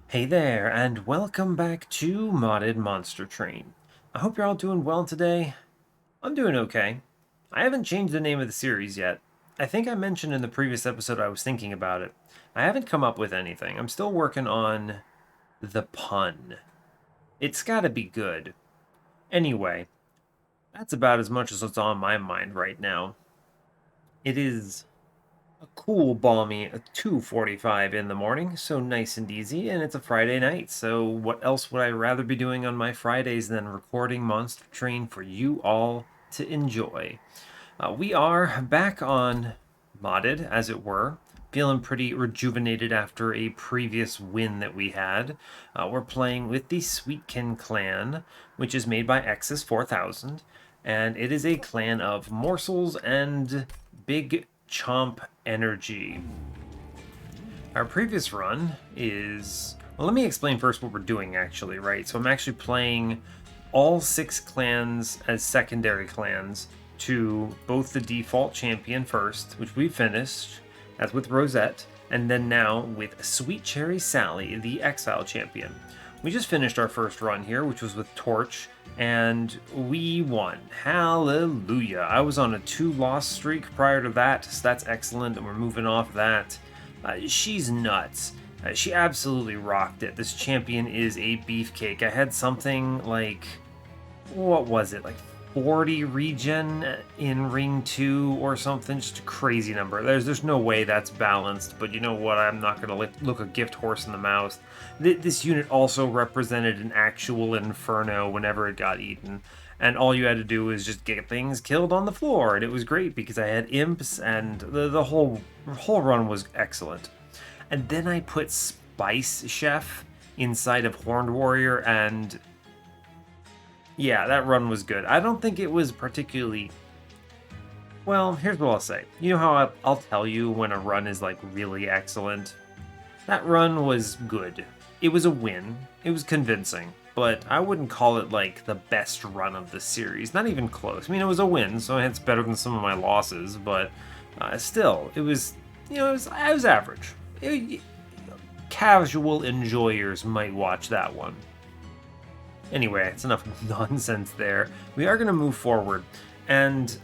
Hey there, and welcome back to Modded Monster Train. I hope you're all doing well today. I'm doing okay. I haven't changed the name of the series yet. I think I mentioned in the previous episode I was thinking about it. I haven't come up with anything. I'm still working on the pun. It's gotta be good. Anyway, that's about as much as what's on my mind right now. It is a cool, balmy 2:45 in the morning, so nice and easy, and it's a Friday night, so what else would I rather be doing on my Fridays than recording Monster Train for you all to enjoy? We are back on modded, as it were, feeling pretty rejuvenated after a previous win that we had. We're playing with the Sweetkin clan, which is made by Exis 4000, and it is a clan of morsels and big chomp energy. Our previous run is... Well, let me explain first what we're doing, actually, right? So I'm actually playing all 6 clans as secondary clans to both the default champion first, which we finished, as with Rosette, and then now with Sweet Cherry Sally, the Exile champion. We just finished our first run here, which was with Torch, and we won. Hallelujah. I was on a 2-loss streak prior to that, so that's excellent, and we're moving off that. She's nuts. She absolutely rocked it. This champion is a beefcake. I had something like, what was it, like 40 regen in Ring 2 or something? Just a crazy number. There's no way that's balanced, but you know what? I'm not going to look a gift horse in the mouth. This unit also represented an actual inferno whenever it got eaten. And all you had to do was just get things killed on the floor, and it was great because I had imps, and the whole run was excellent. And then I put Spice Chef inside of Horned Warrior, and yeah, that run was good. I don't think it was particularly... Well, here's what I'll say. You know how I'll tell you when a run is like really excellent? That run was good. It was a win. It was convincing. But I wouldn't call it like the best run of the series. Not even close. I mean, it was a win, so it's better than some of my losses. But still, it was, it was average. Casual enjoyers might watch that one. Anyway, it's enough nonsense there. We are going to move forward. And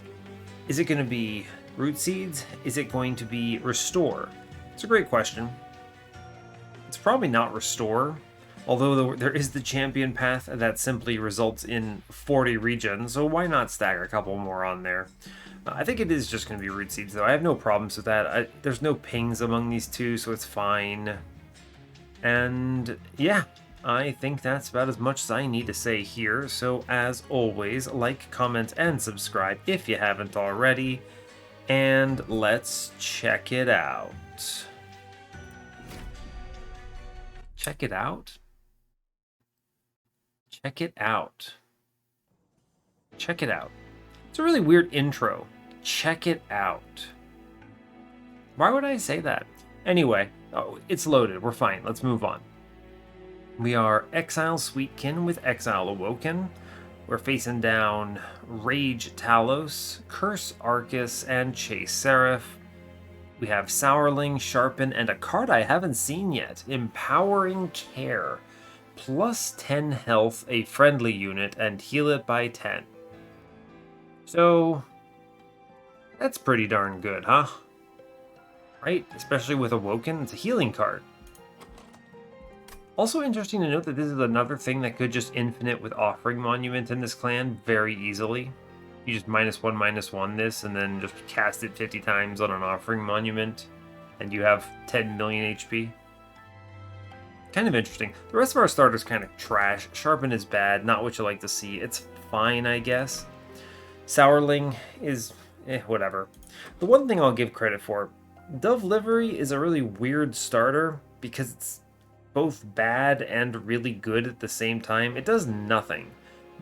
is it going to be root seeds? Is it going to be restore? It's a great question. It's probably not restore, although there is the champion path that simply results in 40 regen, so why not stack a couple more on there? I think it is just going to be root seeds, though. I have no problems with that. There's no pings among these two, so it's fine. And yeah, I think that's about as much as I need to say here. So as always, like, comment, and subscribe if you haven't already. And let's check it out. Check it out? Check it out. Check it out. It's a really weird intro. Check it out. Why would I say that? Anyway, oh, it's loaded. We're fine. Let's move on. We are Exile Sweetkin with Exile Awoken. We're facing down Rage Talos, Curse Arcus, and Chase Seraph. We have Sourling, Sharpen, and a card I haven't seen yet, Empowering Care. Plus 10 health, a friendly unit, and heal it by 10. So, that's pretty darn good, huh? Right? Especially with Awoken, it's a healing card. Also interesting to note that this is another thing that could just infinite with Offering Monument in this clan very easily. You just -1/-1 this, and then just cast it 50 times on an Offering Monument, and you have 10 million HP. Kind of interesting. The rest of our starters kind of trash. Sharpen is bad, not what you like to see. It's fine, I guess. Sourling is whatever. The one thing I'll give credit for, Dove Livery is a really weird starter because it's both bad and really good at the same time. It does nothing,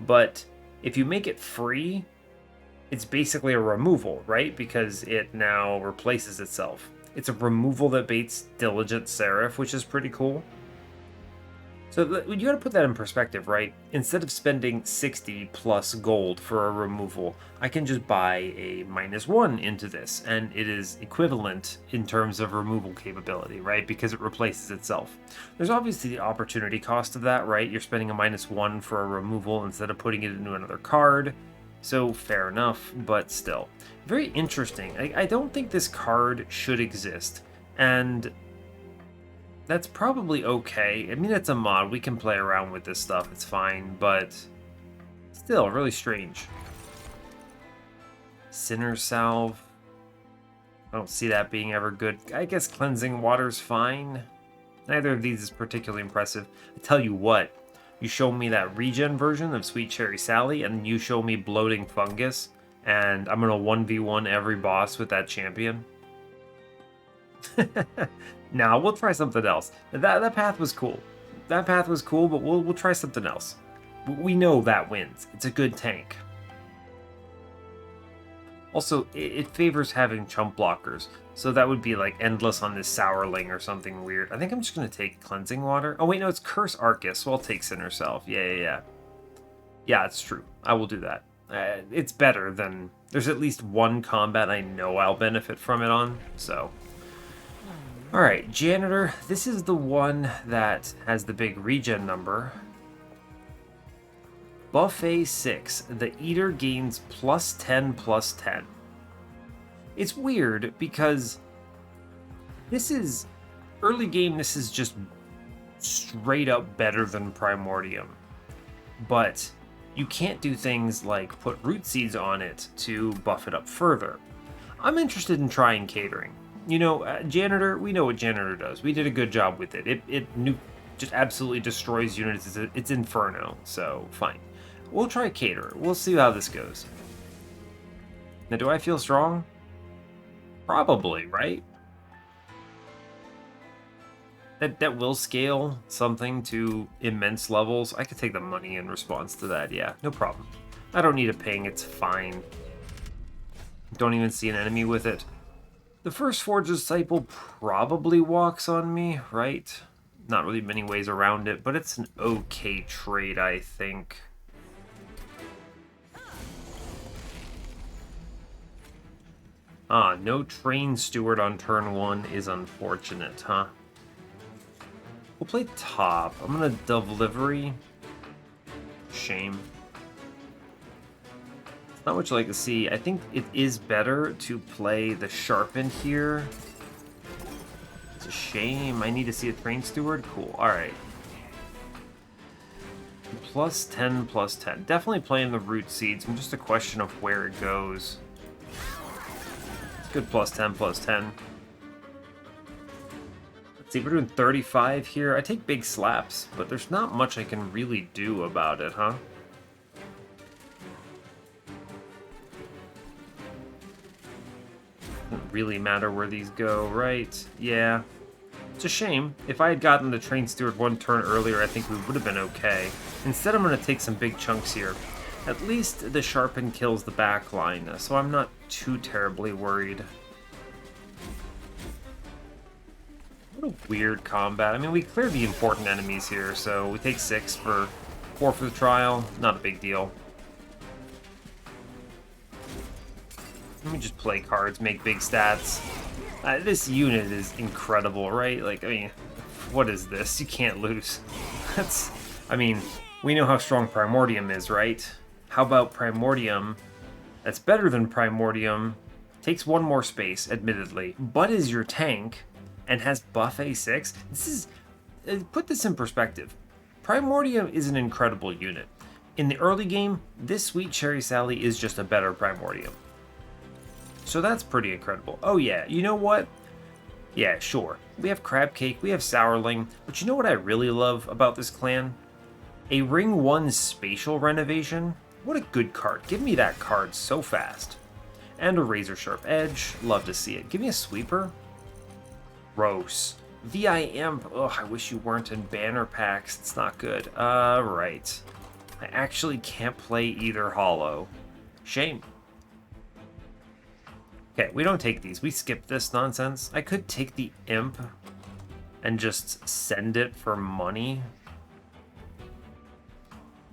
but if you make it free, it's basically a removal, right? Because it now replaces itself. It's a removal that baits Diligent Seraph, which is pretty cool. So you got to put that in perspective, right? Instead of spending 60 plus gold for a removal, I can just buy a -1 into this, and it is equivalent in terms of removal capability, right? Because it replaces itself. There's obviously the opportunity cost of that, right? You're spending a -1 for a removal instead of putting it into another card. So fair enough, but still. Very interesting. I don't think this card should exist. And that's probably okay. I mean, it's a mod. We can play around with this stuff. It's fine, but still, really strange. Sinner Salve. I don't see that being ever good. I guess Cleansing Water's fine. Neither of these is particularly impressive. I tell you what, you show me that regen version of Sweet Cherry Sally, and you show me Bloating Fungus, and I'm gonna 1v1 every boss with that champion. Now we'll try something else. That path was cool. That path was cool, but we'll try something else. We know that wins. It's a good tank. Also, it favors having chump blockers, so that would be like endless on this Sourling or something weird. I think I'm just gonna take Cleansing Water. Oh wait, no, it's Curse Arcus, so I'll take Sinner Self. Yeah. Yeah, it's true. I will do that. It's better than... There's at least one combat I know I'll benefit from it on, so... Alright, Janitor. This is the one that has the big regen number. Buffet 6. The Eater gains +10/+10. It's weird because this is... Early game, this is just straight up better than Primordium. But you can't do things like put root seeds on it to buff it up further. I'm interested in trying catering. You know, Janitor, we know what Janitor does. We did a good job with it. It just absolutely destroys units. It's Inferno, so fine. We'll try Caterer. We'll see how this goes. Now, do I feel strong? Probably, right? That will scale something to immense levels. I could take the money in response to that, yeah, no problem. I don't need a ping, it's fine. Don't even see an enemy with it. The first Forge Disciple probably walks on me, right? Not really many ways around it, but it's an okay trade, I think. Ah, no Train Steward on turn 1 is unfortunate, huh? We'll play top. I'm gonna Delivery. Shame. It's not what you like to see. I think it is better to play the Sharpen here. It's a shame. I need to see a Train Steward. Cool. Alright. +10/+10. Definitely playing the Root Seeds. It's just a question of where it goes. It's good +10/+10. Let's see, we're doing 35 here. I take big slaps, but there's not much I can really do about it, huh? Doesn't really matter where these go, right? Yeah. It's a shame. If I had gotten the Train Steward one turn earlier, I think we would have been okay. Instead, I'm going to take some big chunks here. At least the Sharpen kills the back line, so I'm not too terribly worried. What a weird combat. I mean, we cleared the important enemies here, so we take 6 for 4 for the trial. Not a big deal. Let me just play cards, make big stats. This unit is incredible, right? Like, I mean, what is this? You can't lose. I mean, we know how strong Primordium is, right? How about Primordium? That's better than Primordium. Takes 1 more space, admittedly, but is your tank and has Buffet 6. This is... put this in perspective. Primordium is an incredible unit. In the early game, this Sweet Cherry Sally is just a better Primordium. So that's pretty incredible. Oh yeah, you know what? Yeah, sure. We have Crab Cake, we have Sourling, but you know what I really love about this clan? A Ring 1 Spatial Renovation? What a good card. Give me that card so fast. And a Razor Sharp Edge. Love to see it. Give me a Sweeper. Gross. VI Imp. Ugh, I wish you weren't in banner packs. It's not good. Right. I actually can't play either Hollow. Shame. Okay, we don't take these. We skip this nonsense. I could take the Imp and just send it for money.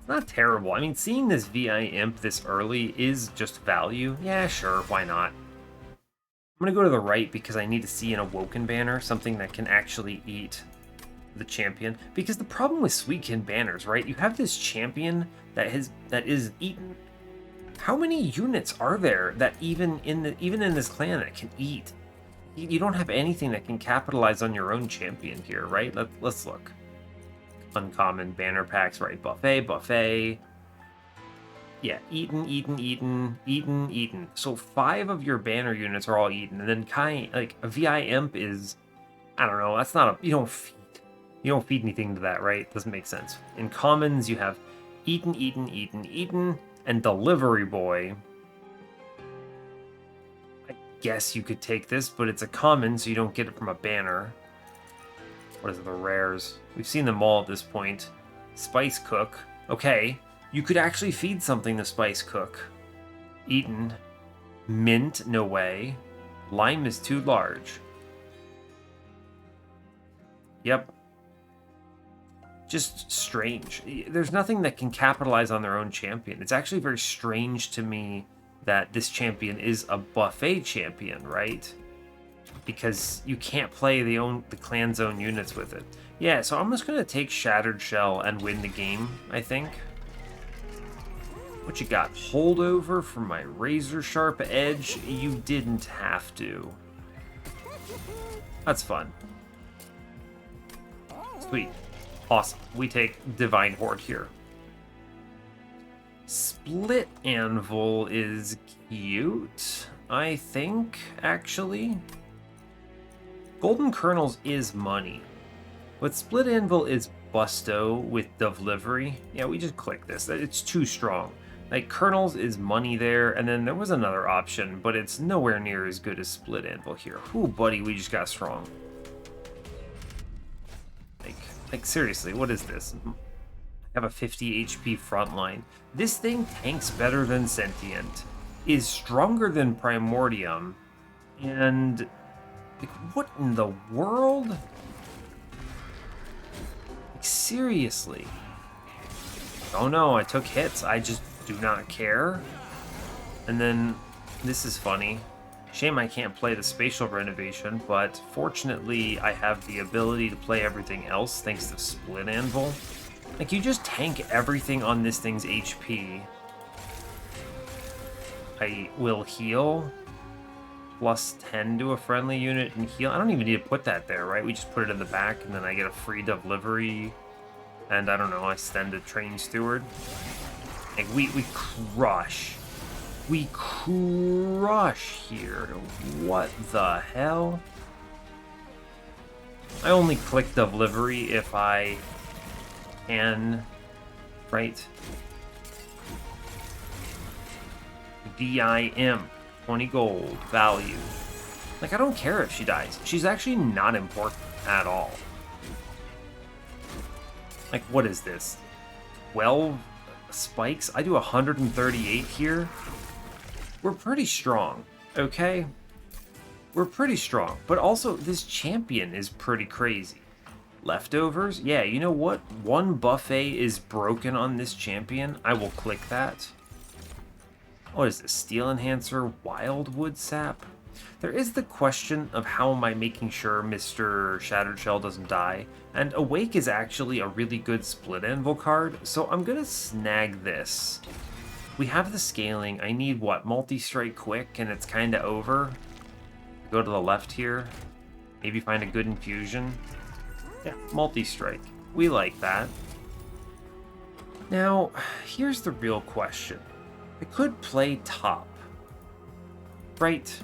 Not terrible. I mean, seeing this VI Imp this early is just value. Yeah, sure, why not? I'm going to go to the right because I need to see an Awoken banner, something that can actually eat the champion. Because the problem with Sweetkin banners, right? You have this champion that is eaten. How many units are there that even in this clan that can eat? You don't have anything that can capitalize on your own champion here, right? Let's look. Uncommon banner packs, right? Buffet. Yeah, eaten. So 5 of your banner units are all eaten, and then like a VI Imp is, I don't know. That's not a you don't feed anything to that, right? Doesn't make sense. In commons, you have eaten, and Delivery Boy. I guess you could take this, but it's a common, so you don't get it from a banner. What is it, the rares? We've seen them all at this point. Spice Cook. Okay, you could actually feed something to Spice Cook. Eaten. Mint, no way. Lime is too large. Yep. Just strange. There's nothing that can capitalize on their own champion. It's actually very strange to me that this champion is a buffet champion, right? Because you can't play the clan's own units with it. Yeah, so I'm just going to take Shattered Shell and win the game, I think. What you got? Holdover for my Razor Sharp Edge? You didn't have to. That's fun. Sweet. Awesome. We take Divine Horde here. Split Anvil is cute, I think, actually. Golden Kernels is money. But Split Anvil is busto with Delivery. Yeah, we just click this. It's too strong. Like, Kernels is money there, and then there was another option, but it's nowhere near as good as Split Anvil here. Ooh, buddy, we just got strong. Like seriously, what is this? I have a 50 HP frontline. This thing tanks better than Sentient, is stronger than Primordium, and like, what in the world? Like, seriously. Oh no, I took hits. I just do not care. And then this is funny. Shame I can't play the spatial renovation, but fortunately I have the ability to play everything else thanks to Split Anvil. Like, you just tank everything on this thing's HP. I will heal. Plus 10 to a friendly unit and heal. I don't even need to put that there, right? We just put it in the back and then I get a free delivery. And I don't know, I send a train steward. Like, we crush. We crush here. What the hell? I only click delivery if I can, right? VIM, 20 gold, value. Like, I don't care if she dies. She's actually not important at all. Like, what is this? 12 spikes? I do 138 here. We're pretty strong, okay? We're pretty strong, but also this champion is pretty crazy. Leftovers? Yeah, you know what? One buffet is broken on this champion. I will click that. What is this? Steel Enhancer, Wildwood Sap? There is the question of how am I making sure Mr. Shattered Shell doesn't die, and Awake is actually a really good Split Anvil card, so I'm gonna snag this. We have the scaling. I need, what, multi-strike quick, and it's kind of over. Go to the left here. Maybe find a good infusion. Yeah, multi-strike. We like that. Now, here's the real question. I could play top. Right?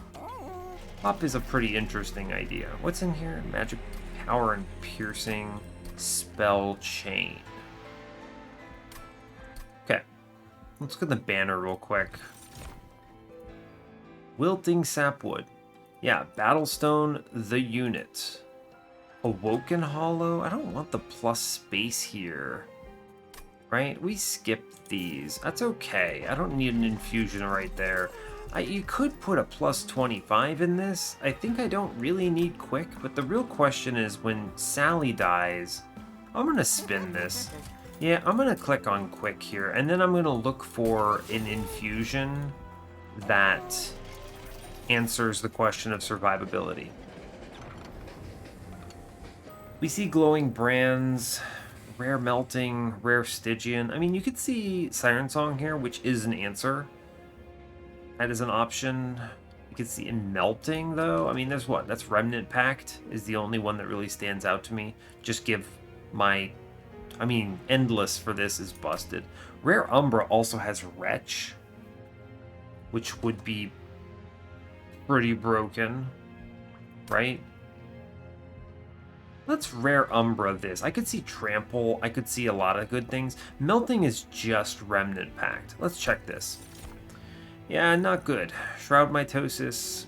Top is a pretty interesting idea. What's in here? Magic Power and Piercing. Spell Chain. Okay. Let's look at the banner real quick. Wilting Sapwood. Yeah, Battlestone, the unit. Awoken Hollow. I don't want the plus space here. Right? We skipped these. That's okay. I don't need an infusion right there. You could put a plus 25 in this. I think I don't really need quick, but the real question is when Sally dies, I'm going to spin this. Yeah, I'm going to click on quick here, and then I'm going to look for an infusion that answers the question of survivability. We see glowing brands, rare melting, rare Stygian. I mean, you could see Siren Song here, which is an answer. That is an option. You could see in melting, though. I mean, there's what? That's Remnant Pact is the only one that really stands out to me. Just give my... I mean, Endless for this is busted. Rare Umbra also has Wretch, which would be pretty broken, right? Let's Rare Umbra this. I could see Trample. I could see a lot of good things. Melting is just Remnant Pact. Let's check this. Yeah, not good. Shroud Mitosis.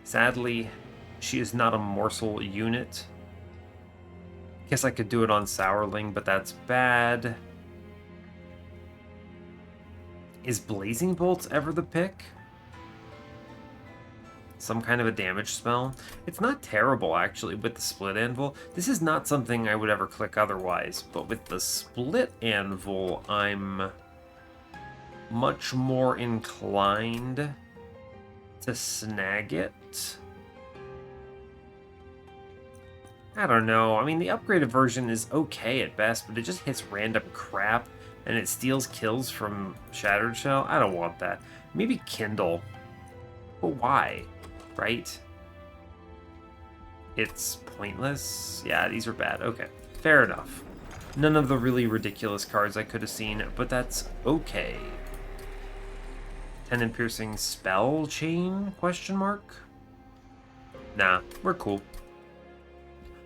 Sadly, she is not a morsel unit. Guess I could do it on Sourling, but that's bad. Is Blazing Bolts ever the pick? Some kind of a damage spell. It's not terrible, actually, with the Split Anvil. This is not something I would ever click otherwise, but with the Split Anvil, I'm much more inclined to snag it. I don't know. I mean, the upgraded version is okay at best, but it just hits random crap, and it steals kills from Shattered Shell. I don't want that. Maybe Kindle. But why? Right? It's pointless. Yeah, these are bad. Okay, fair enough. None of the really ridiculous cards I could have seen, but that's okay. Tendon Piercing Spell Chain? Question mark? Nah, we're cool.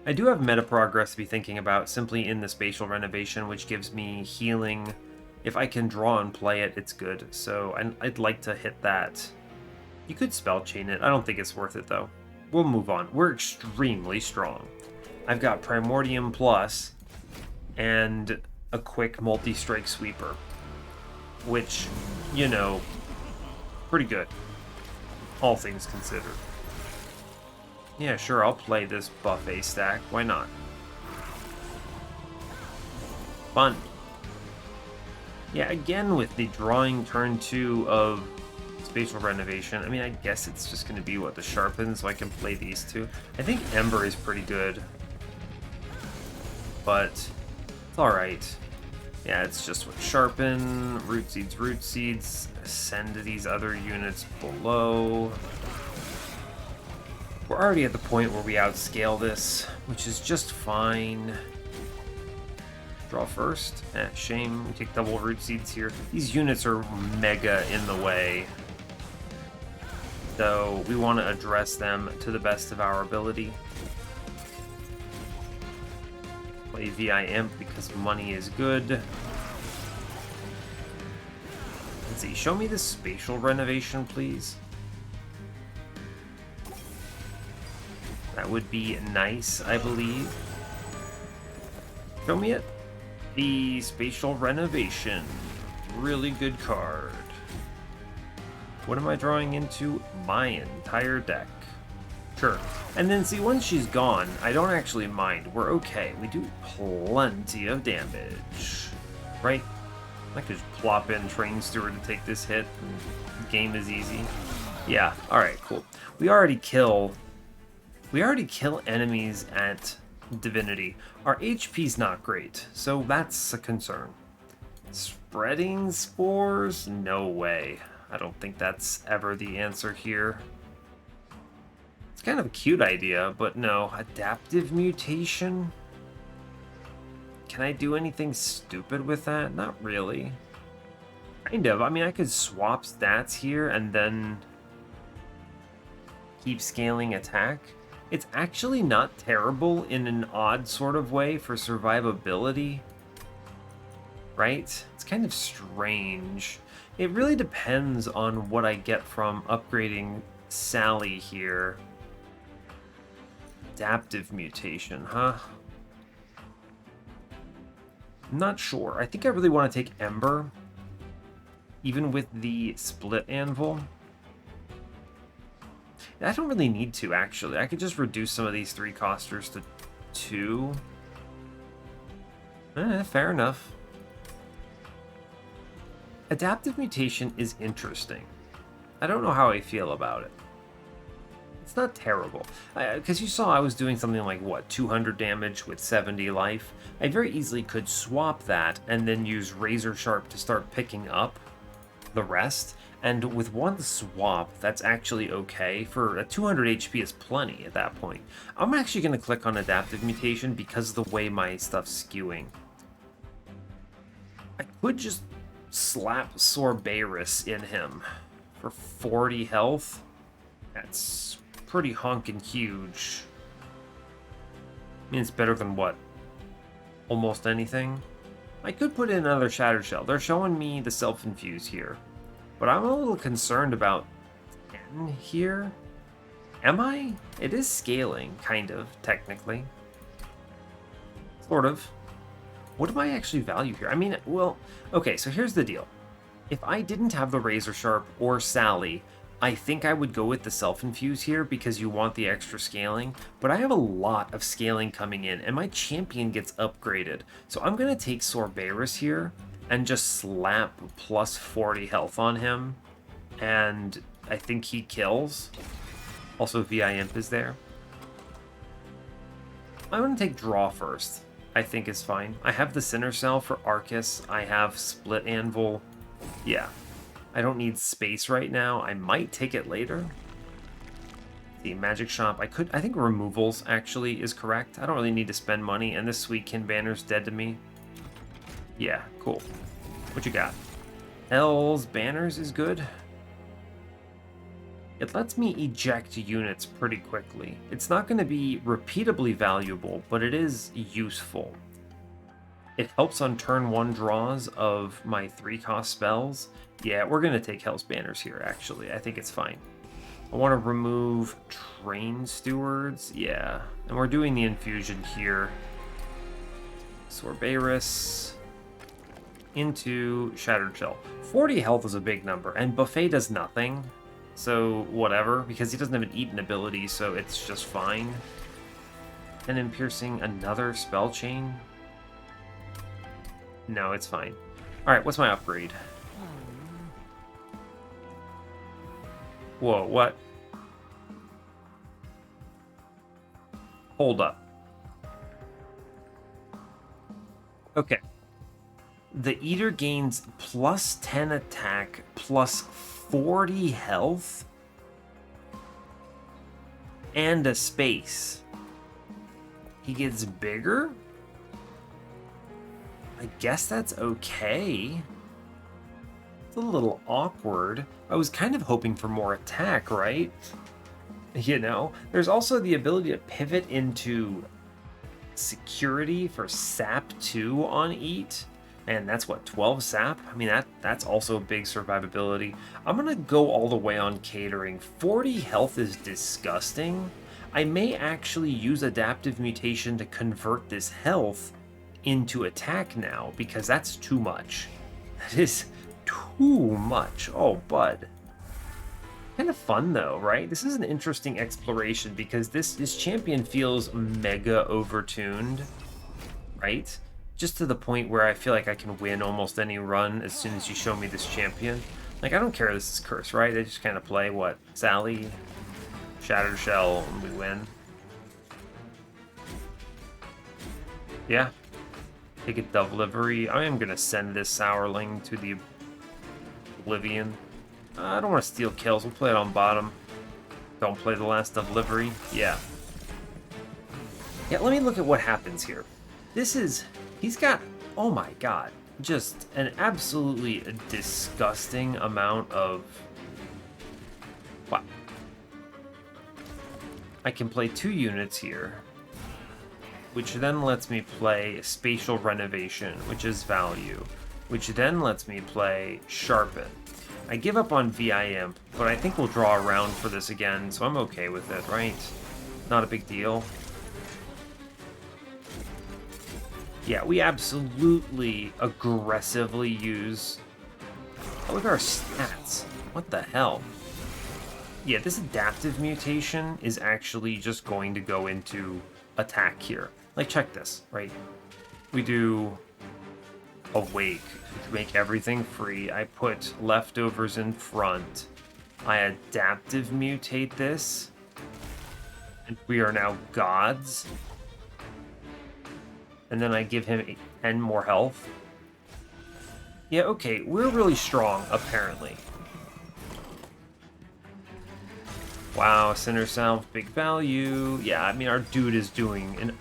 I do have meta progress to be thinking about simply in the Spatial Renovation, which gives me healing. If I can draw and play it, it's good. So I'd like to hit that. You could Spell Chain it. I don't think it's worth it, though. We'll move on. We're extremely strong. I've got Primordium Plus and a quick multi-strike sweeper, which, you know, pretty good, all things considered. Yeah, sure, I'll play this buffet stack. Why not? Fun. Yeah, again with the drawing turn 2 of Spatial Renovation. I mean, I guess it's just going to be what, the Sharpen, so I can play these two. I think Ember is pretty good, but it's alright. Yeah, it's just what, Sharpen, Root Seeds, send these other units below. We're already at the point where we outscale this, which is just fine. Draw first. Shame. We take double Root Seeds here. These units are mega in the way, so we want to address them to the best of our ability. Play VI Imp because money is good. Let's see. Show me the Spatial Renovation, please. That would be nice, I believe. Show me it. The Spatial Renovation. Really good card. What am I drawing into? My entire deck. Sure. And then, see, once she's gone, I don't actually mind. We're okay. We do plenty of damage. Right? I could just plop in Train Steward to take this hit, and the game is easy. Yeah, alright, cool. We already kill enemies at Divinity. Our HP's not great, so that's a concern. Spreading Spores? No way. I don't think that's ever the answer here. It's kind of a cute idea, but no. Adaptive Mutation? Can I do anything stupid with that? Not really. Kind of. I mean, I could swap stats here and then keep scaling attack. It's actually not terrible in an odd sort of way for survivability, right? It's kind of strange. It really depends on what I get from upgrading Sally here. Adaptive Mutation, huh? I'm not sure. I think I really want to take Ember, even with the Split Anvil. I don't really need to, actually. I could just reduce some of these 3-costers to 2. Fair enough. Adaptive Mutation is interesting. I don't know how I feel about it. It's not terrible. Because you saw I was doing something like, what, 200 damage with 70 life? I very easily could swap that and then use Razor Sharp to start picking up the rest. And with one swap, that's actually okay. For a 200 HP is plenty at that point. I'm actually going to click on Adaptive Mutation because of the way my stuff's skewing. I could just slap Sorbaris in him for 40 health. That's pretty honking huge. I mean, it's better than what? Almost anything? I could put in another Shattered Shell. They're showing me the Self-Infuse here. But I'm a little concerned about 10 here. Am I? It is scaling, kind of, technically. Sort of. What do I actually value here? I mean, well, okay, so here's the deal. If I didn't have the Razor Sharp or Sally, I think I would go with the Self-Infuse here because you want the extra scaling, but I have a lot of scaling coming in, and my champion gets upgraded. So I'm going to take Sorbaris here and just slap plus 40 health on him, and I think he kills. Also, VI Imp is there. I'm going to take Draw first. I think is fine. I have the Sinner Cell for Arcus. I have Split Anvil. Yeah. I don't need space right now. I might take it later. The Magic Shop. I think Removals actually is correct. I don't really need to spend money, and this Sweetkin banner's dead to me. Yeah, cool. What you got? L's Banners is good. It lets me eject units pretty quickly. It's not going to be repeatably valuable, but it is useful. It helps on turn 1 draws of my 3-cost spells. Yeah, we're going to take Hell's Banners here, actually. I think it's fine. I want to remove Train Stewards. Yeah, and we're doing the infusion here. Sorbaris into Shattered Shell. 40 health is a big number, and Buffet does nothing. So, whatever, because he doesn't have an Eaten ability, so it's just fine. And then piercing another spell chain? No, it's fine. Alright, what's my upgrade? Whoa, what? Hold up. Okay. The Eater gains plus 10 attack, plus 40 health, and a space. He gets bigger? I guess that's okay. It's a little awkward. I was kind of hoping for more attack, right? You know? There's also the ability to pivot into security for Sap 2 on Eat. Man, that's what, 12 sap? I mean, that's also big survivability. I'm gonna go all the way on catering. 40 health is disgusting. I may actually use Adaptive Mutation to convert this health into attack now, because that's too much. That is too much. Oh, bud. Kind of fun, though, right? This is an interesting exploration, because this champion feels mega overtuned, right? Just to the point where I feel like I can win almost any run as soon as you show me this champion. Like, I don't care this is Curse, right? They just kind of play, what, Sally, Shattered Shell, and we win. Yeah. Take a Delivery. I am going to send this Sourling to the Oblivion. I don't want to steal kills. We'll play it on bottom. Don't play the last Delivery. Yeah. Yeah, let me look at what happens here. This is... He's got, oh my god, just an absolutely disgusting amount of... Wow. I can play 2 units here, which then lets me play Spatial Renovation, which is value, which then lets me play Sharpen. I give up on VI Imp, but I think we'll draw around for this again, so I'm okay with it, right? Not a big deal. Yeah, we absolutely aggressively use... Oh, look at our stats. What the hell? Yeah, this Adaptive Mutation is actually just going to go into attack here. Like, check this, right? We do Awake to make everything free. I put leftovers in front. I adaptive mutate this. And we are now gods. And then I give him 10 more health. Yeah, okay, we're really strong, apparently. Wow, Sinner Salve, big value. Yeah, I mean, our dude is doing an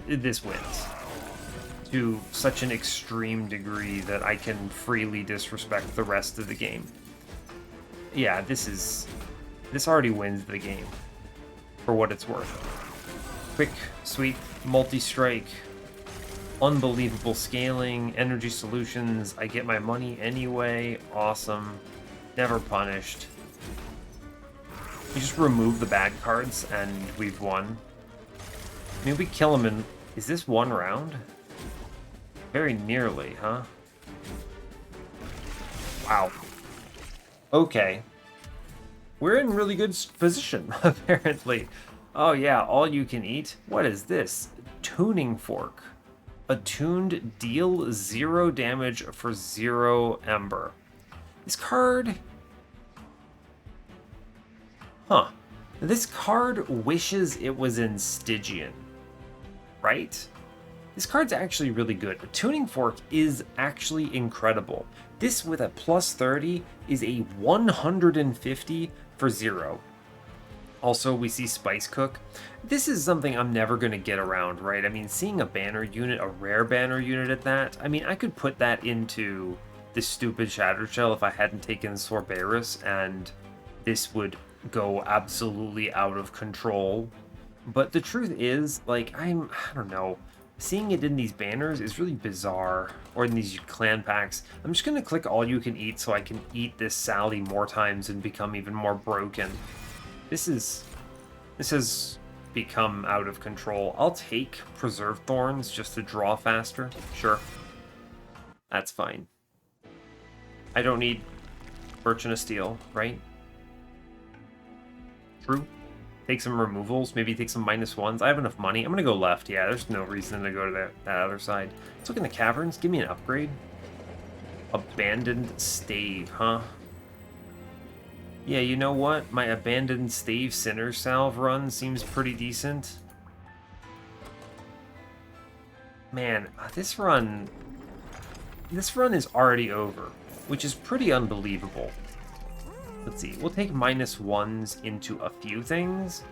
this wins. To such an extreme degree that I can freely disrespect the rest of the game. Yeah, this already wins the game. For what it's worth. Quick, sweet, multi-strike. Unbelievable scaling, energy solutions. I get my money anyway. Awesome. Never punished. We just remove the bad cards and we've won. Maybe we kill him in... Is this one round? Very nearly, huh? Wow. Okay. We're in really good position, apparently. Oh yeah, all you can eat? What is this? Tuning fork. Attuned, deal 0 damage for 0 ember. This card... Huh. This card wishes it was in Stygian. Right? This card's actually really good. A tuning fork is actually incredible. This with a plus 30 is a 150 for 0. Also, we see Spice Cook. This is something I'm never going to get around, right? I mean, seeing a banner unit, a rare banner unit at that, I mean, I could put that into this stupid Shattershell if I hadn't taken Sorberus, and this would go absolutely out of control. But the truth is, like, I don't know, seeing it in these banners is really bizarre, or in these clan packs. I'm just going to click all you can eat so I can eat this Sally more times and become even more broken. This has become out of control. I'll take Preserved Thorns just to draw faster. Sure. That's fine. I don't need Merchant of Steel, right? True. Take some removals, maybe take some -1s. I have enough money. I'm gonna go left. Yeah, there's no reason to go to that other side. Let's look in the caverns. Give me an upgrade. Abandoned Stave, huh? Yeah, you know what? My Abandoned Stave Sinner Salve run seems pretty decent. Man, this run is already over, which is pretty unbelievable. Let's see, we'll take -1s into a few things.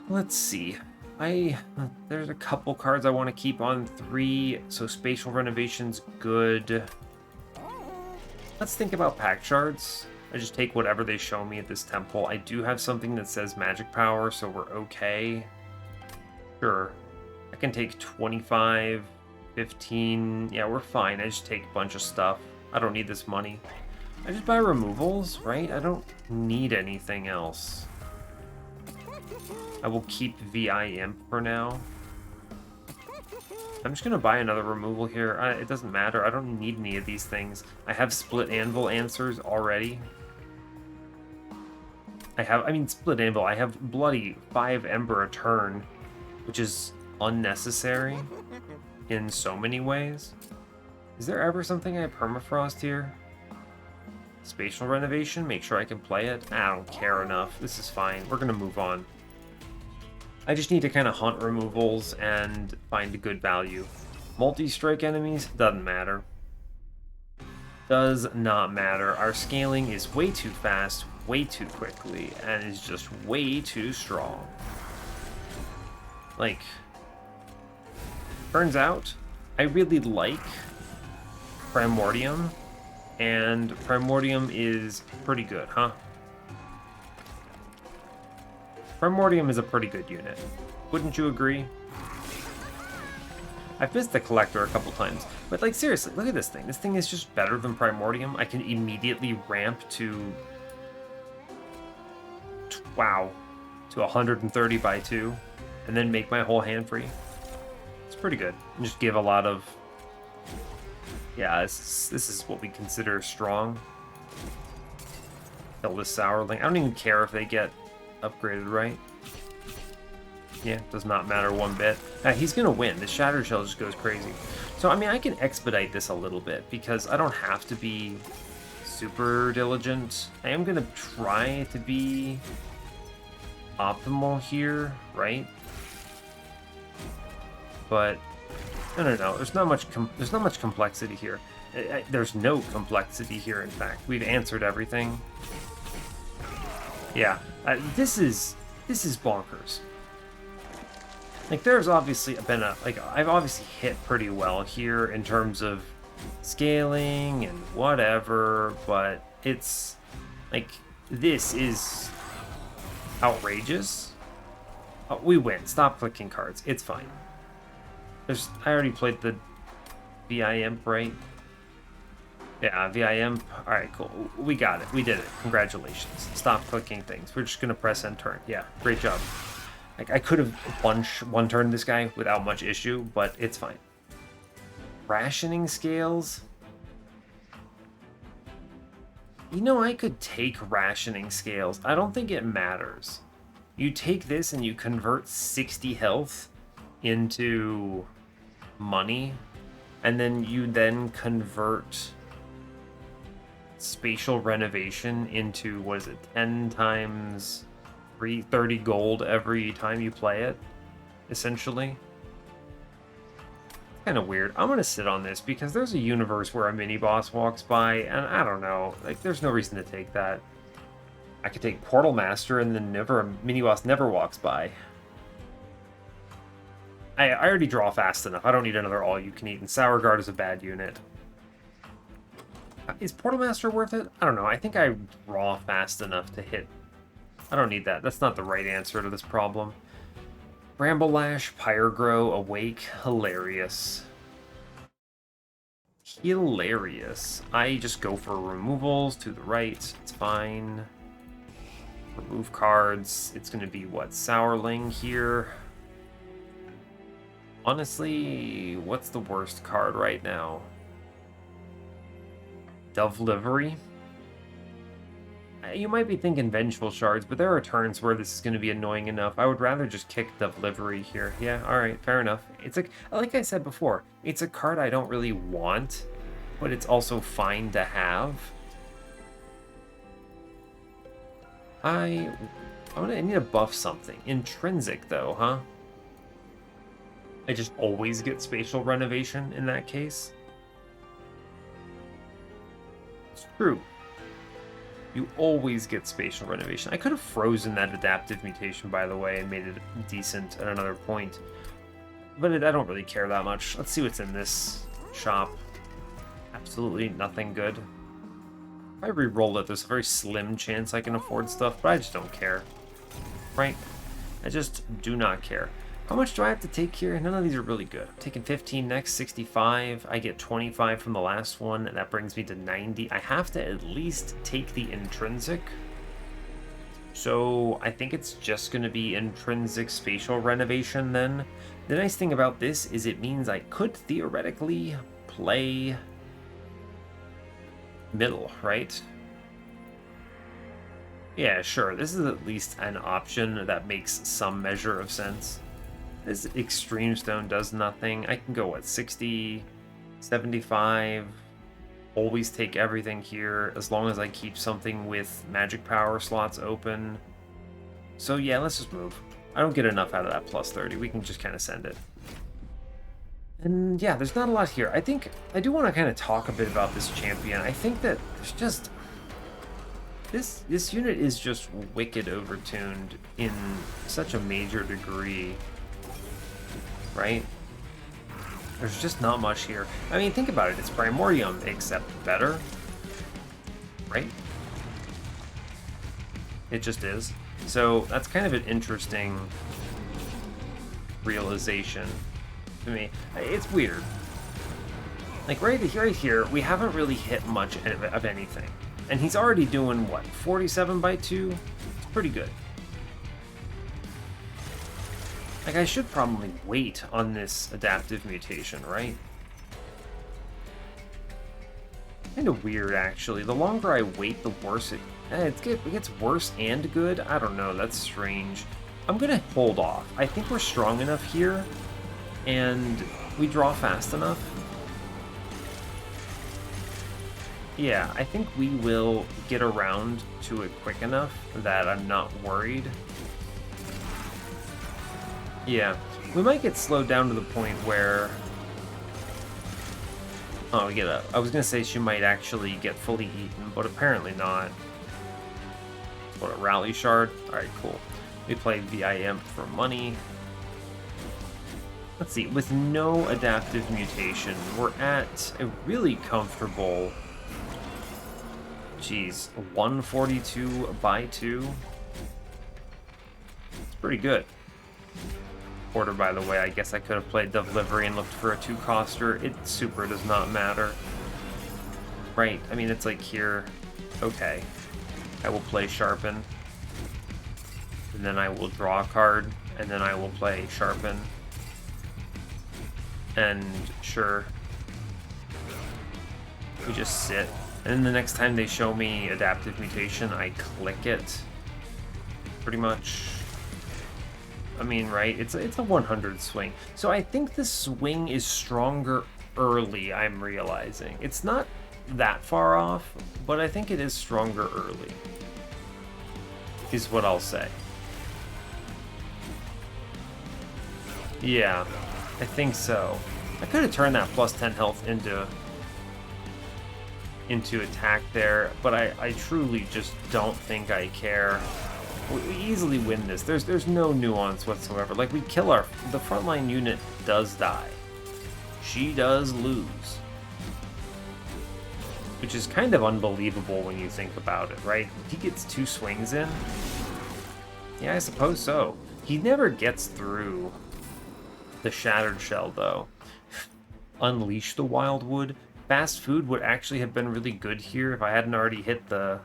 Let's see. There's a couple cards I want to keep on 3, so Spatial Renovation's good. Let's think about pack shards. I just take whatever they show me at this temple. I do have something that says magic power, so we're okay. Sure. I can take 25, 15. Yeah, we're fine. I just take a bunch of stuff. I don't need this money. I just buy removals, right? I don't need anything else. I will keep VI Imp for now. I'm just going to buy another removal here. It doesn't matter. I don't need any of these things. I have Split Anvil answers already. Split Anvil. I have bloody 5 Ember a turn, which is unnecessary in so many ways. Is there ever something I have Permafrost here? Spatial Renovation? Make sure I can play it? I don't care enough. This is fine. We're going to move on. I just need to kind of hunt removals and find a good value. Multi-strike enemies? Doesn't matter. Does not matter. Our scaling is way too fast, way too quickly, and is just way too strong. Like, turns out, I really like Primordium, and Primordium is pretty good, huh? Primordium is a pretty good unit. Wouldn't you agree? I've missed the Collector a couple times, but like seriously, look at this thing. This thing is just better than Primordium. I can immediately ramp to... wow. To 130 by 2, and then make my whole hand free. It's pretty good. And just give a lot of... yeah, this is what we consider strong. Kill this Sourling. I don't even care if they get upgraded, right? Yeah, does not matter one bit. He's gonna win. The Shatter Shell just goes crazy. So, I mean, I can expedite this a little bit because I don't have to be super diligent. I am gonna try to be optimal here, right? But no. There's not much complexity here. There's no complexity here. In fact, we've answered everything. Yeah, this is bonkers. Like, there's obviously been I've obviously hit pretty well here in terms of scaling and whatever, but it's like, this is outrageous. Oh, we win. Stop clicking cards. It's fine. I already played the VIM, right? Yeah, VIM. Alright, cool. We got it. We did it. Congratulations. Stop clicking things. We're just going to press end turn. Yeah, great job. Like, I could have one-turned this guy without much issue, but it's fine. Rationing scales. You know, I could take rationing scales. I don't think it matters. You take this and you convert 60 health into money, and then you convert spatial renovation into, what is it, 10 times 30 gold every time you play it, essentially. Kind of weird. I'm gonna sit on this because there's a universe where a mini boss walks by, and I don't know, like, there's no reason to take that. I could take Portal Master and then a mini boss never walks by. I already draw fast enough. I don't need another all-you-can-eat, and Sour Guard is a bad unit. Is Portal Master worth it? I don't know. I think I draw fast enough to hit. I don't need that. That's not the right answer to this problem. Bramble Lash, Pyrogrow, Awake, hilarious. Hilarious. I just go for removals to the right. It's fine. Remove cards. It's going to be, what, Sourling here? Honestly, what's the worst card right now? Dove Livery? You might be thinking Vengeful Shards, but there are turns where this is going to be annoying enough. I would rather just kick Dove Livery here. Yeah, alright, fair enough. It's like I said before, it's a card I don't really want, but it's also fine to have. I need to buff something. Intrinsic, though, huh? I just always get spatial renovation in that case. It's true. You always get spatial renovation. I could have frozen that adaptive mutation, by the way, and made it decent at another point. But I don't really care that much. Let's see what's in this shop. Absolutely nothing good. If I re-roll it, there's a very slim chance I can afford stuff, but I just don't care. Right? I just do not care. How much do I have to take here? None of these are really good. I'm taking 15 next, 65. I get 25 from the last one, and that brings me to 90. I have to at least take the intrinsic. So I think it's just going to be intrinsic spatial renovation then. The nice thing about this is it means I could theoretically play middle, right? Yeah, sure. This is at least an option that makes some measure of sense. This Extreme Stone does nothing. I can go, what, 60, 75, always take everything here, as long as I keep something with magic power slots open. So yeah, let's just move. I don't get enough out of that plus 30. We can just kind of send it. And yeah, there's not a lot here. I think I do want to kind of talk a bit about this champion. I think that there's just... This unit is just wicked overtuned in such a major degree. Right? There's just not much here. I mean, think about it. It's Primordium, except better. Right? It just is. So that's kind of an interesting realization to me. It's weird. Like, right here, we haven't really hit much of anything. And he's already doing, what, 47 by 2? It's pretty good. Like, I should probably wait on this adaptive mutation, right? Kind of weird, actually. The longer I wait, the worse it gets worse and good? I don't know, that's strange. I'm going to hold off. I think we're strong enough here, and we draw fast enough. Yeah, I think we will get around to it quick enough that I'm not worried. Yeah, we might get slowed down to the point where... Oh, I was going to say she might actually get fully eaten, but apparently not. What, a rally shard? Alright, cool. We play VIM for money. Let's see, with no adaptive mutation, we're at a really comfortable... Geez, 142 by 2. It's pretty good. Order, by the way, I guess I could have played Delivery and looked for a 2-coster. It super does not matter. Right, I mean, it's like here. Okay. I will play Sharpen. And then I will draw a card. And then I will play Sharpen. And sure. We just sit. And then the next time they show me Adaptive Mutation, I click it. Pretty much. I mean, right? It's a 100 swing. So I think the swing is stronger early, I'm realizing. It's not that far off, but I think it is stronger early. Is what I'll say. Yeah, I think so. I could have turned that plus 10 health into attack there, but I truly just don't think I care. We easily win this. There's no nuance whatsoever. Like, we kill the frontline unit does die. She does lose. Which is kind of unbelievable when you think about it, right? He gets 2 swings in. Yeah, I suppose so. He never gets through the Shattered Shell, though. Unleash the Wildwood. Fast food would actually have been really good here if I hadn't already hit the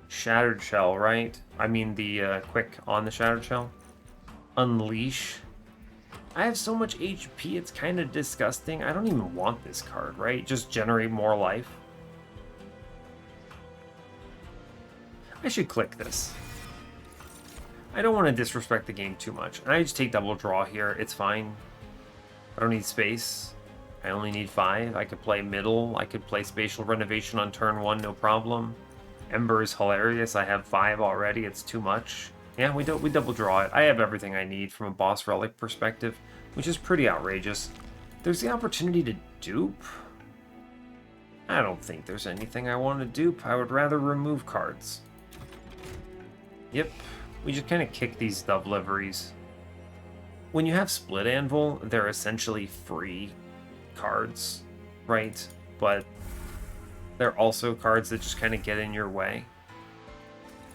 Shattered Shell, right? I mean the quick on the Shattered Shell. Unleash. I have so much HP, it's kind of disgusting. I don't even want this card, right? Just generate more life. I should click this. I don't want to disrespect the game too much. I just take double draw here, it's fine. I don't need space. I only need 5. I could play middle. I could play Spatial Renovation on turn 1, no problem. Ember is hilarious. I have 5 already. It's too much. Yeah, we double draw it. I have everything I need from a boss relic perspective, which is pretty outrageous. There's the opportunity to dupe. I don't think there's anything I want to dupe. I would rather remove cards. Yep. We just kind of kick these deliveries. When you have Split Anvil, they're essentially free cards, right? But they're also cards that just kind of get in your way.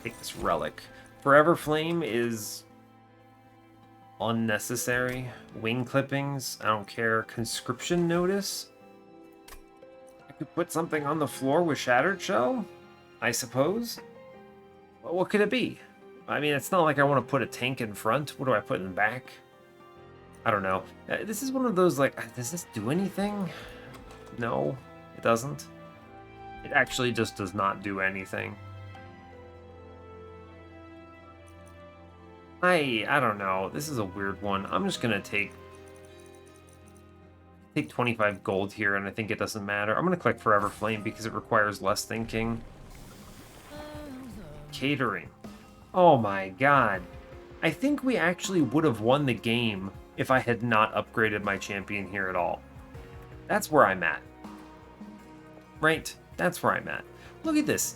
Take this relic. Forever Flame is unnecessary. Wing clippings, I don't care. Conscription Notice. I could put something on the floor with Shattered Shell, I suppose. Well, what could it be? I mean, it's not like I want to put a tank in front. What do I put in the back? I don't know. This is one of those, like, does this do anything? No, it doesn't. It actually just does not do anything. I don't know. This is a weird one. I'm just gonna take 25 gold here, and I think it doesn't matter. I'm gonna click Forever Flame because it requires less thinking. Catering. Oh my god. I think we actually would have won the game if I had not upgraded my champion here at all. That's where I'm at. Right? That's where I'm at. Look at this.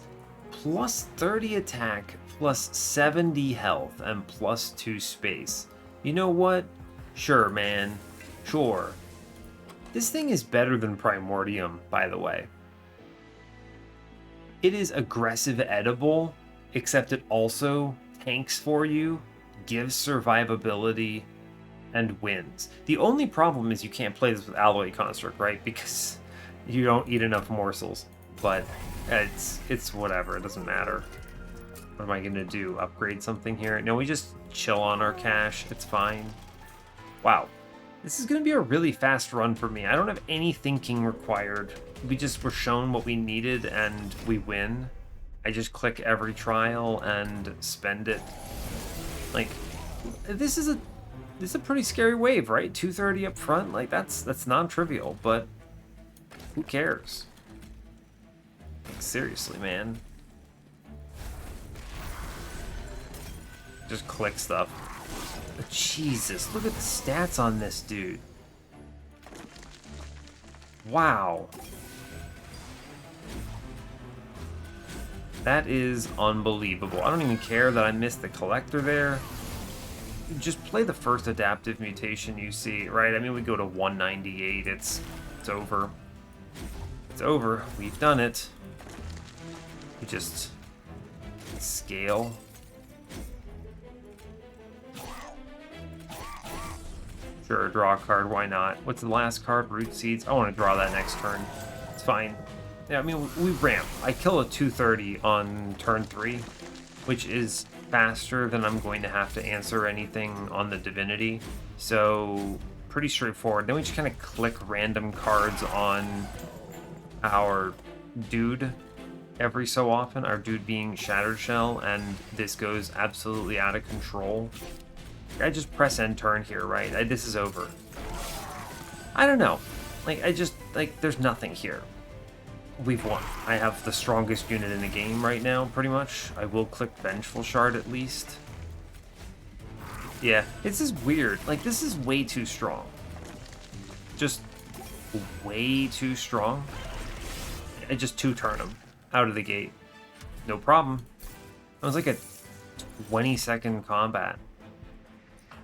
Plus 30 attack, plus 70 health, and plus 2 space. You know what? Sure, man. Sure. This thing is better than Primordium, by the way. It is aggressive edible, except it also tanks for you, gives survivability, and wins. The only problem is you can't play this with Alloy Construct, right? Because you don't eat enough morsels. But it's whatever, it doesn't matter. What am I gonna do? Upgrade something here? No, we just chill on our cash, it's fine. Wow. This is gonna be a really fast run for me. I don't have any thinking required. We just were shown what we needed and we win. I just click every trial and spend it. Like, This is a pretty scary wave, right? 230 up front, like that's non-trivial, but who cares? Like, seriously, man. Just click stuff. But Jesus, look at the stats on this dude. Wow. That is unbelievable. I don't even care that I missed the collector there. Just play the first adaptive mutation you see, right? I mean, we go to 198. It's over. It's over. We've done it. We just scale. Sure, draw a card. Why not? What's the last card? Root Seeds. I want to draw that next turn. It's fine. Yeah, I mean, we ramp. I kill a 230 on turn 3, which is faster than I'm going to have to answer anything on the Divinity. So, pretty straightforward. Then we just kind of click random cards on our dude every so often. Our dude being Shattered Shell, and this goes absolutely out of control. I just press end turn here, right? This is over. I don't know. Like, there's nothing here. We've won. I have the strongest unit in the game right now, pretty much. I will click Vengeful Shard at least. Yeah, it's just weird. Like, this is way too strong. Just way too strong. I just 2-turn him out of the gate. No problem. It was like a 20-second combat.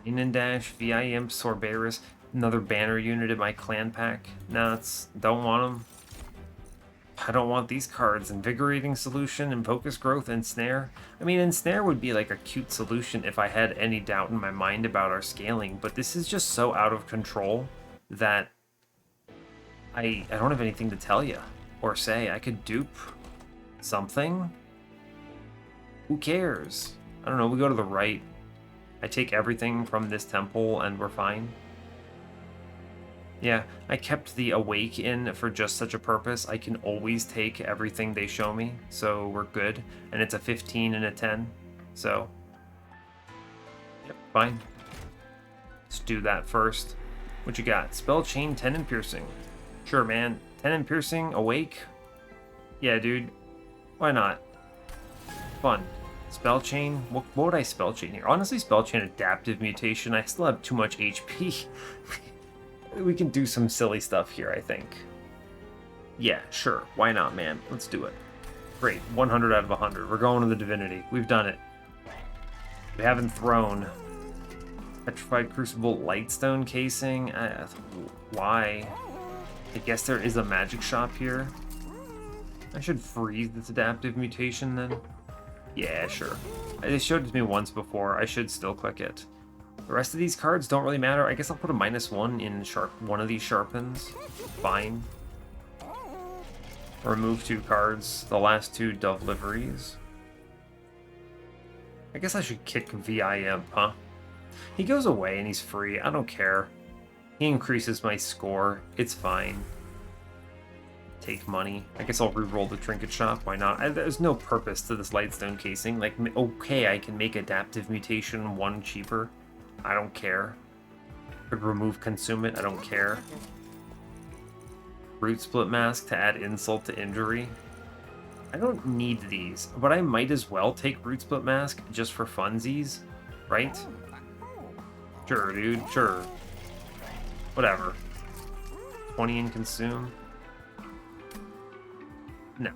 In and Dash, VI Imp, Sorberis, another banner unit in my clan pack. Nah, don't want them. I don't want these cards. Invigorating Solution, and Focus Growth, Ensnare. I mean, Ensnare would be like a cute solution if I had any doubt in my mind about our scaling, but this is just so out of control that I don't have anything to tell you or say. I could dupe something. Who cares? I don't know, we go to the right. I take everything from this temple and we're fine. Yeah, I kept the Awoken for just such a purpose. I can always take everything they show me, so we're good. And it's a 15 and a 10, so... Yep, fine. Let's do that first. What you got? Spell Chain, 10 and Piercing. Sure, man. 10 and Piercing, Awake. Yeah, dude. Why not? Fun. Spell Chain? What would I Spell Chain here? Honestly, Spell Chain Adaptive Mutation. I still have too much HP. We can do some silly stuff here, I think. Yeah, sure. Why not, man? Let's do it. Great. 100 out of 100. We're going to the Divinity. We've done it. We haven't thrown. Petrified Crucible Lightstone Casing. Why? I guess there is a magic shop here. I should freeze this Adaptive Mutation then. Yeah, sure. They showed it to me once before. I should still click it. The rest of these cards don't really matter. I guess I'll put a -1 in one of these sharpens. Fine. Remove 2 cards. The last 2 Dove Liveries. I guess I should kick VI Imp, huh? He goes away and he's free. I don't care. He increases my score. It's fine. Take money. I guess I'll re-roll the Trinket Shop. Why not? There's no purpose to this Lightstone Casing. Like, okay, I can make Adaptive Mutation 1 cheaper. I don't care. Could remove Consume It. I don't care. Root Split Mask to add Insult to Injury. I don't need these, but I might as well take Root Split Mask just for funsies, right? Sure, dude. Sure. Whatever. 20 in Consume. No,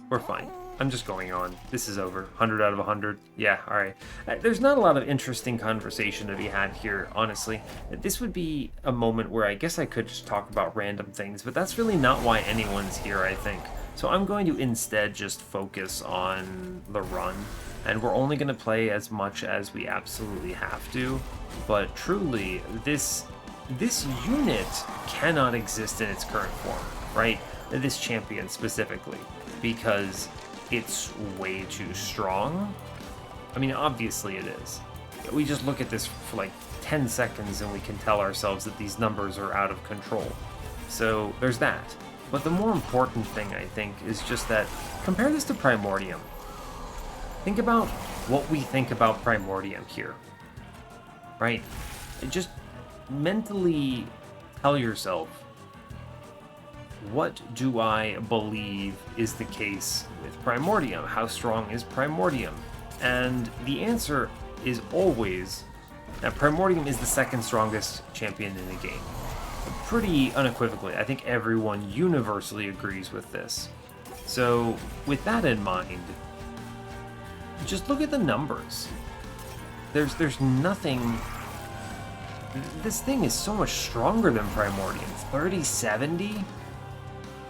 we're fine. I'm just going on. This is over. 100 out of 100. Yeah, alright. There's not a lot of interesting conversation to be had here, honestly. This would be a moment where I guess I could just talk about random things, but that's really not why anyone's here, I think. So I'm going to instead just focus on the run, and we're only going to play as much as we absolutely have to, but truly, this unit cannot exist in its current form, right? This champion specifically, because it's way too strong. I mean, obviously it is. We just look at this for like 10 seconds and we can tell ourselves that these numbers are out of control. So there's that. But the more important thing, I think, is just that compare this to Primordium. Think about what we think about Primordium here. right? Just mentally tell yourself, what do I believe is the case with Primordium? How strong is Primordium? And the answer is always that Primordium is the second strongest champion in the game. Pretty unequivocally. I think everyone universally agrees with this. So, with that in mind, just look at the numbers. There's nothing... This thing is so much stronger than Primordium. 3070?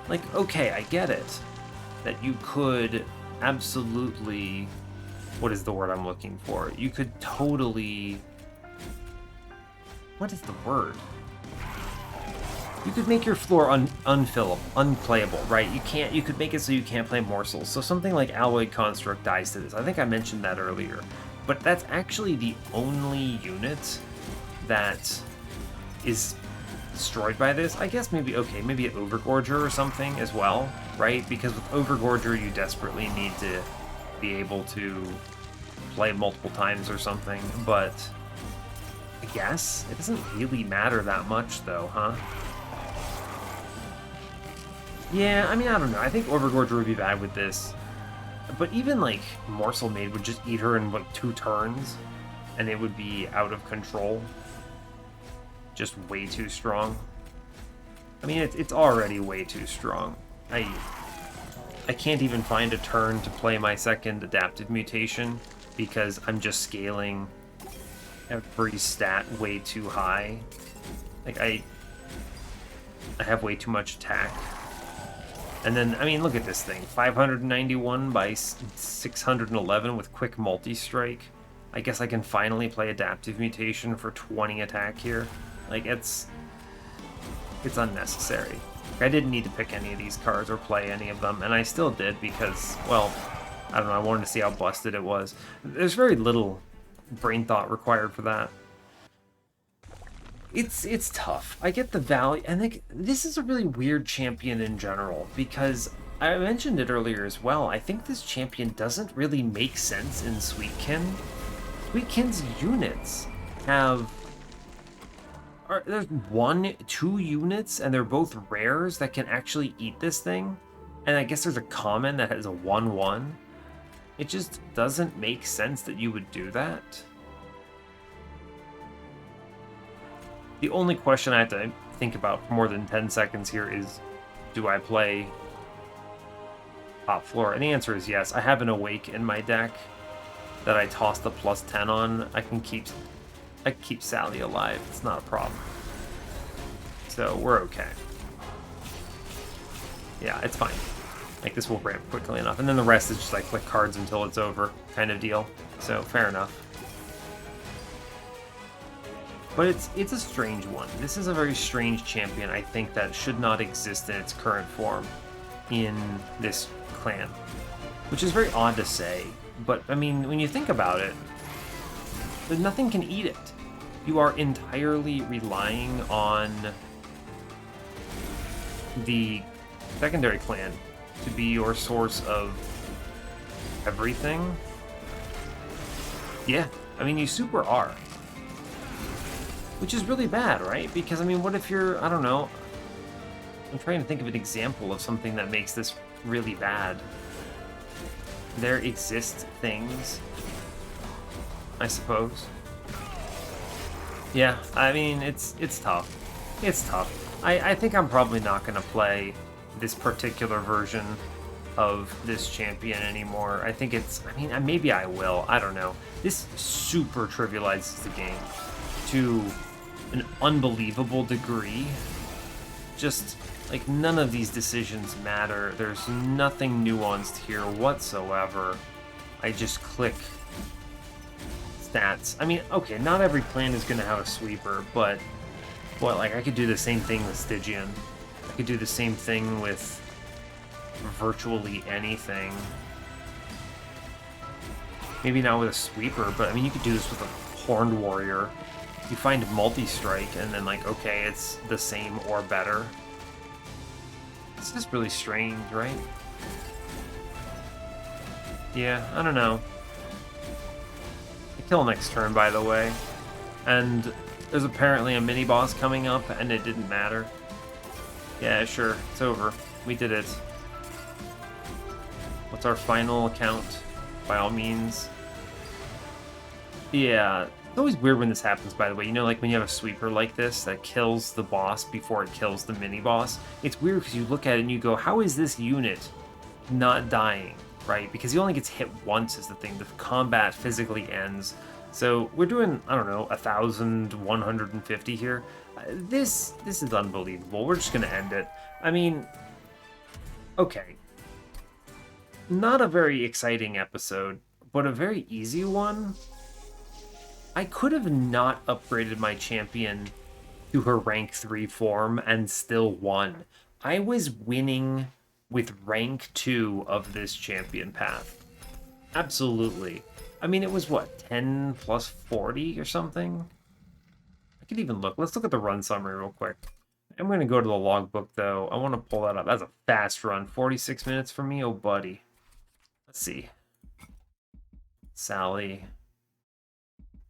Like, okay, I get it. That you could absolutely... What is the word I'm looking for? You could totally... What is the word? You could make your floor unfillable, unplayable, right? You could make it so you can't play morsels. So something like Alloyed Construct dies to this. I think I mentioned that earlier. But that's actually the only unit that is destroyed by this. I guess maybe an Overgorger or something as well, right? Because with Overgorger, you desperately need to be able to play multiple times or something. But I guess it doesn't really matter that much, though, huh? Yeah, I mean, I don't know. I think Overgorger would be bad with this. But even, like, Morsel Maid would just eat her in, what, 2 turns? And it would be out of control. Just way too strong. I mean, it's already way too strong. I can't even find a turn to play my second adaptive mutation because I'm just scaling every stat way too high. Like, I have way too much attack. And then, I mean, look at this thing. 591 by 611 with quick multi-strike. I guess I can finally play Adaptive Mutation for 20 attack here. Like, it's unnecessary. I didn't need to pick any of these cards or play any of them, and I still did because, well, I don't know, I wanted to see how busted it was. There's very little brain thought required for that. It's tough. I get the value, and like, this is a really weird champion in general, because I mentioned it earlier as well. I think this champion doesn't really make sense in Sweetkin. Sweetkin's units have... There's 2 units, and they're both rares that can actually eat this thing. And I guess there's a common that has a 1/1. It just doesn't make sense that you would do that. The only question I have to think about for more than 10 seconds here is, do I play top floor? And the answer is yes. I have an Awake in my deck that I tossed the +10 on. I can keep Sally alive. It's not a problem. So we're okay. Yeah, it's fine. Like, this will ramp quickly enough. And then the rest is just like click cards until it's over kind of deal. So fair enough. But it's a strange one. This is a very strange champion, I think, that should not exist in its current form in this clan. Which is very odd to say, but I mean, when you think about it, nothing can eat it. You are entirely relying on the secondary clan to be your source of everything. Yeah, I mean, you super are. Which is really bad, right? Because, I mean, what if you're, I don't know, I'm trying to think of an example of something that makes this really bad. There exist things, I suppose. Yeah, I mean, it's tough. It's tough. I think I'm probably not going to play this particular version of this champion anymore. I think it's, I mean, maybe I will. I don't know. This super trivializes the game to an unbelievable degree. Just, like, none of these decisions matter. There's nothing nuanced here whatsoever. I just click stats. I mean, okay, not every clan is going to have a sweeper, but, what, like, I could do the same thing with Stygian. I could do the same thing with virtually anything. Maybe not with a sweeper, but, I mean, you could do this with a Horned Warrior. You find multi-strike, and then, like, okay, it's the same or better. It's just really strange, right? Yeah, I don't know. I kill next turn, by the way. And there's apparently a mini-boss coming up, and it didn't matter. Yeah, sure, it's over. We did it. What's our final count? By all means. Yeah, it's always weird when this happens, by the way. You know, like when you have a sweeper like this that kills the boss before it kills the mini-boss. It's weird because you look at it and you go, how is this unit not dying, right? Because he only gets hit once is the thing. The combat physically ends. So we're doing, I don't know, 1,150 here. This is unbelievable. We're just going to end it. I mean, okay. Not a very exciting episode, but a very easy one. I could have not upgraded my champion to her rank 3 form and still won. I was winning with rank 2 of this champion path. Absolutely. I mean, it was what, 10 plus 40 or something? I could even look. Let's look at the run summary real quick. I'm going to go to the logbook, though. I want to pull that up. That's a fast run. 46 minutes for me? Oh, buddy. Let's see. Sally.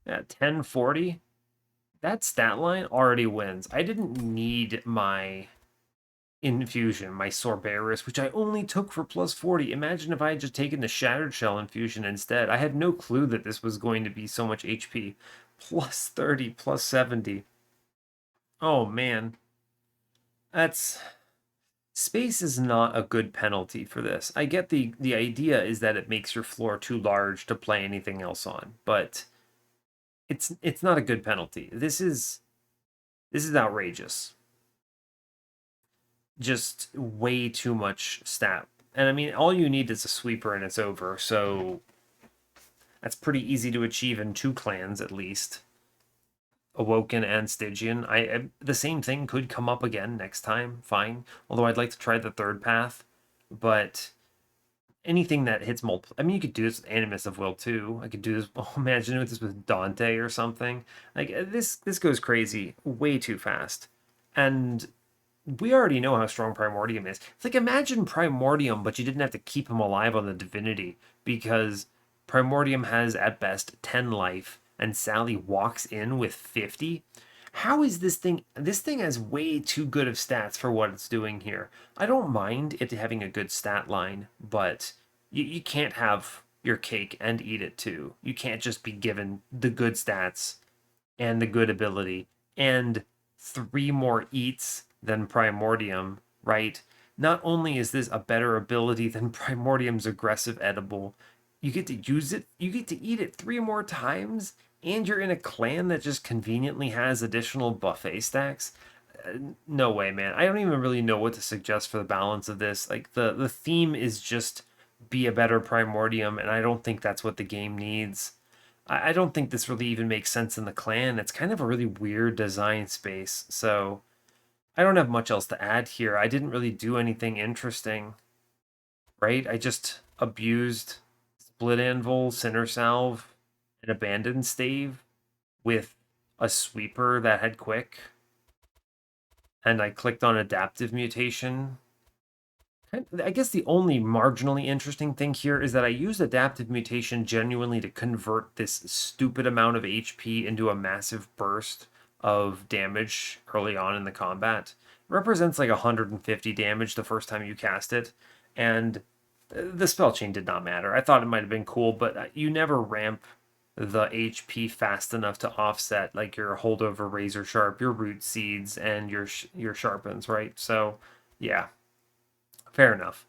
Yeah, 1040. That stat line already wins. I didn't need my infusion, my Sorberis, which I only took for plus 40. Imagine if I had just taken the Shattered Shell infusion instead. I had no clue that this was going to be so much HP. Plus 30, plus 70. Oh, man. That's... Space is not a good penalty for this. I get the idea is that it makes your floor too large to play anything else on, but it's not a good penalty. This is outrageous. Just way too much stat. And I mean, all you need is a sweeper and it's over, so that's pretty easy to achieve in 2 clans at least. Awoken and Stygian. The same thing could come up again next time, fine. Although I'd like to try the 3rd path, but anything that hits multiple... I mean, you could do this with Animus of Will too. I could do this... Oh, imagine doing this with Dante or something. Like, this goes crazy way too fast. And we already know how strong Primordium is. It's like, imagine Primordium, but you didn't have to keep him alive on the Divinity, because Primordium has, at best, 10 life, and Sally walks in with 50. How is this thing... This thing has way too good of stats for what it's doing here. I don't mind it having a good stat line, but you can't have your cake and eat it too. You can't just be given the good stats and the good ability and 3 more eats than Primordium, right? Not only is this a better ability than Primordium's aggressive edible, you get to use it, you get to eat it 3 more times, and you're in a clan that just conveniently has additional buffet stacks. No way, man. I don't even really know what to suggest for the balance of this. Like, the theme is just be a better Primordium, and I don't think that's what the game needs. I don't think this really even makes sense in the clan. It's kind of a really weird design space, so I don't have much else to add here. I didn't really do anything interesting, right? I just abused Split Anvil, Sinner Salve, and Abandon Stave with a sweeper that had quick. And I clicked on Adaptive Mutation. I guess the only marginally interesting thing here is that I used Adaptive Mutation genuinely to convert this stupid amount of HP into a massive burst of damage early on in the combat. It represents like 150 damage the first time you cast it, and the spell chain did not matter. I thought it might have been cool, but you never ramp the HP fast enough to offset like your holdover razor sharp, your root seeds, and your sharpens, right? So yeah, fair enough.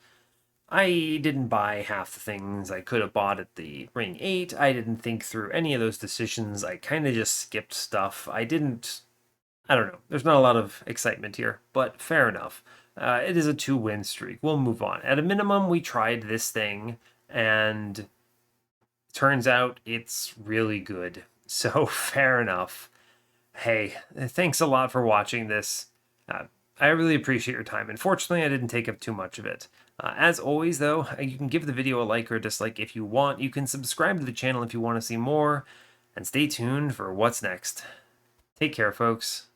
I didn't buy half the things I could have bought at the Ring 8. I didn't think through any of those decisions. I kind of just skipped stuff. I don't know. There's not a lot of excitement here, but fair enough. It is a 2-win streak. We'll move on. At a minimum, we tried this thing, and turns out it's really good. So fair enough. Hey, thanks a lot for watching this. I really appreciate your time. Unfortunately, I didn't take up too much of it. As always, though, you can give the video a like or a dislike if you want. You can subscribe to the channel if you want to see more. And stay tuned for what's next. Take care, folks.